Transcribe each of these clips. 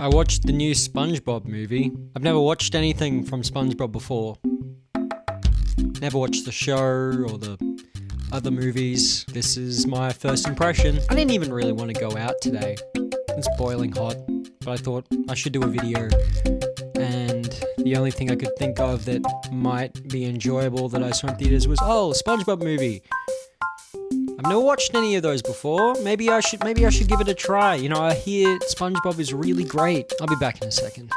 I watched the new SpongeBob movie. I've never watched anything from SpongeBob before. Never watched the show or the other movies. This is my first impression. I didn't even really want to go out today. It's boiling hot, but I thought I should do a video. And the only thing I could think of that might be enjoyable that I saw in theaters was, oh, a SpongeBob movie. I've never watched any of those before. Maybe I should give it a try. You know, I hear SpongeBob is really great. I'll be back in a second.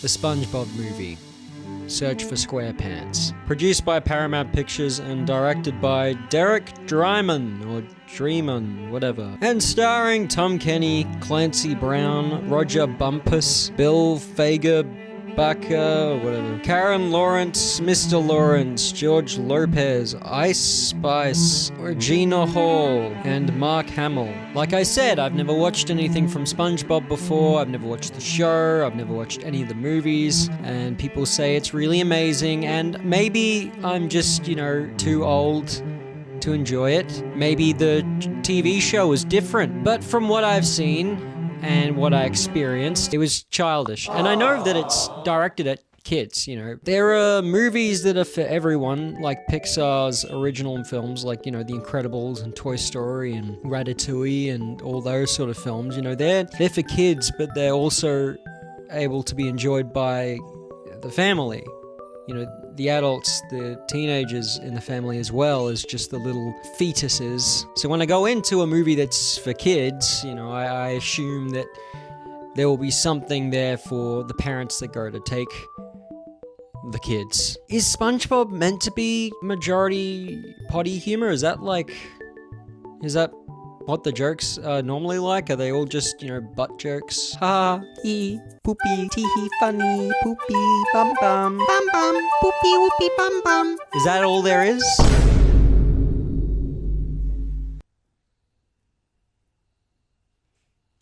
The SpongeBob movie, Search for SquarePants. Produced by Paramount Pictures and directed by Derek Drymon, or Dreamon, whatever. And starring Tom Kenny, Clancy Brown, Roger Bumpus, Bill Fager, Baca, whatever. Karen Lawrence, Mr. Lawrence, George Lopez, Ice Spice, Regina Hall, and Mark Hamill. Like I said, I've never watched anything from SpongeBob before. I've never watched the show. I've never watched any of the movies. And people say it's really amazing. And maybe I'm just, too old to enjoy it. Maybe the TV show is different. But from what I've seen and what I experienced, it was childish. And I know that it's directed at kids, There are movies that are for everyone, like Pixar's original films, like, The Incredibles and Toy Story and Ratatouille and all those sort of films, they're for kids, but they're also able to be enjoyed by the family. The adults, the teenagers in the family, as well as just the little fetuses. So when I go into a movie that's for kids, I assume that there will be something there for the parents that go to take the kids. Is SpongeBob meant to be majority potty humor? Is that what the jokes are normally like? Are they all just, butt jokes? Ha, hee, poopy, tee hee, funny, poopy, bum bum, poopy, whoopy, bum bum. Is that all there is?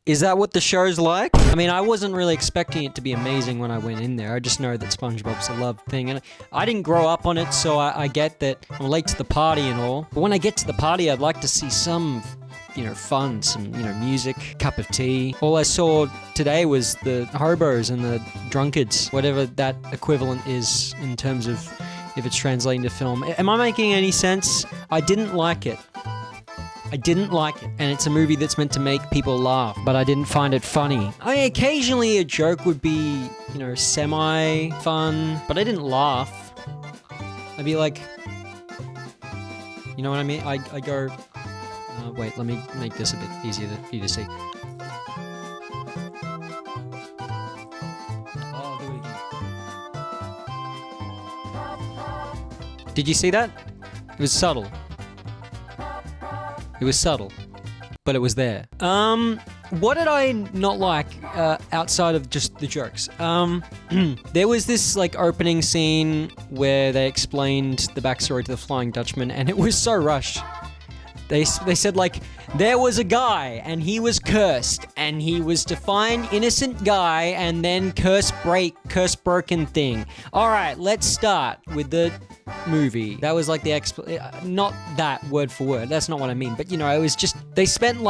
Is that what the show's like? I mean, I wasn't really expecting it to be amazing when I went in there. I just know that SpongeBob's a loved thing. And I didn't grow up on it, so I get that I'm late to the party and all. But when I get to the party, I'd like to see some fun, some, music, cup of tea. All I saw today was the hobos and the drunkards, whatever that equivalent is in terms of if it's translating to film. Am I making any sense? I didn't like it. And it's a movie that's meant to make people laugh, but I didn't find it funny. Occasionally a joke would be, semi-fun, but I didn't laugh. I'd be like, you know what I mean? I go, wait, let me make this a bit easier for you to see. Oh, do it again. Did you see that? It was subtle. It was subtle, but it was there. What did I not like outside of just the jokes? There was this opening scene where they explained the backstory to the Flying Dutchman, and it was so rushed. They said there was a guy and he was cursed and he was to find innocent guy and then curse broken thing. All right, let's start with the movie. That was not that word for word. That's not what I mean. But it was just, they spent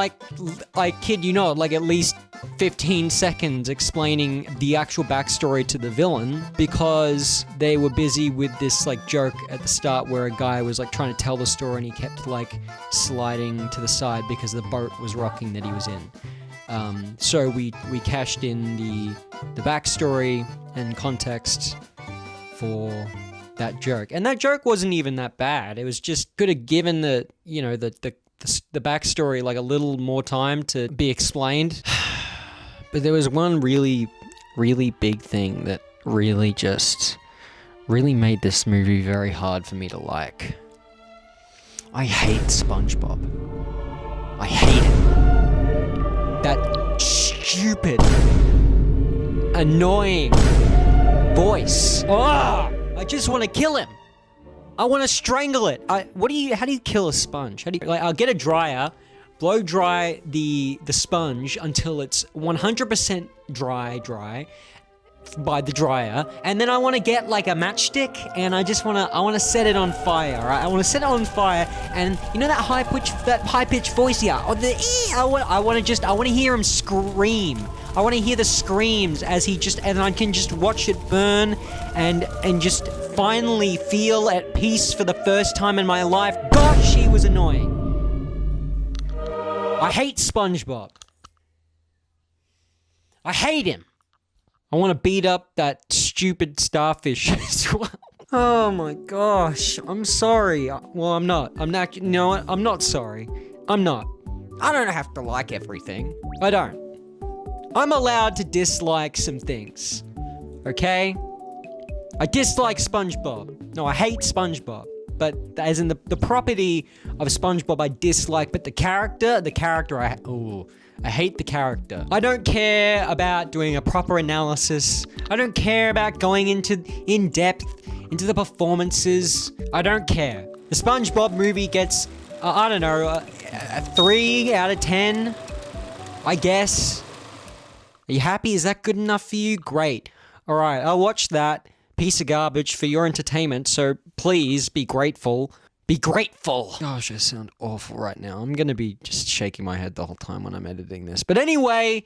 I kid you not, at least 15 seconds explaining the actual backstory to the villain because they were busy with this joke at the start where a guy was trying to tell the story and he kept sliding to the side because the boat was rocking that he was in. So we cashed in the backstory and context for that joke. And that joke wasn't even that bad. It was just could have given the backstory a little more time to be explained. But there was one really, really big thing that really made this movie very hard for me to like. I hate SpongeBob. I hate it. That stupid, annoying voice. I just want to kill him. I want to strangle it. How do you kill a sponge? I'll get a dryer, blow dry the sponge until it's 100% dry by the dryer, and then I want to get like a matchstick, and I want to set it on fire. Right? I want to set it on fire, and you know that high pitched voice here. I want to hear him scream. I want to hear the screams and I can just watch it burn, and just finally feel at peace for the first time in my life. Gosh, he was annoying. I hate SpongeBob. I hate him. I want to beat up that stupid starfish as well. Oh my gosh. I'm sorry. Well, I'm not. You know what? I'm not sorry. I'm not. I don't have to like everything. I don't. I'm allowed to dislike some things. Okay? I dislike SpongeBob. No, I hate SpongeBob. But as in the property of SpongeBob I dislike, but the character I hate the character. I don't care about doing a proper analysis. I don't care about going in depth into the performances. I don't care. The SpongeBob movie gets, I don't know, a 3 out of 10, I guess. Are you happy? Is that good enough for you? Great. All right, I'll watch that piece of garbage for your entertainment, so please be grateful. Be grateful. Gosh, I sound awful right now. I'm gonna be just shaking my head the whole time when I'm editing this. But anyway,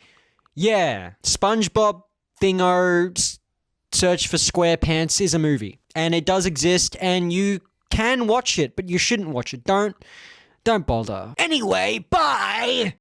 yeah, SpongeBob Thingo Search for SquarePants is a movie. And it does exist, and you can watch it, but you shouldn't watch it. Don't bother. Anyway, bye!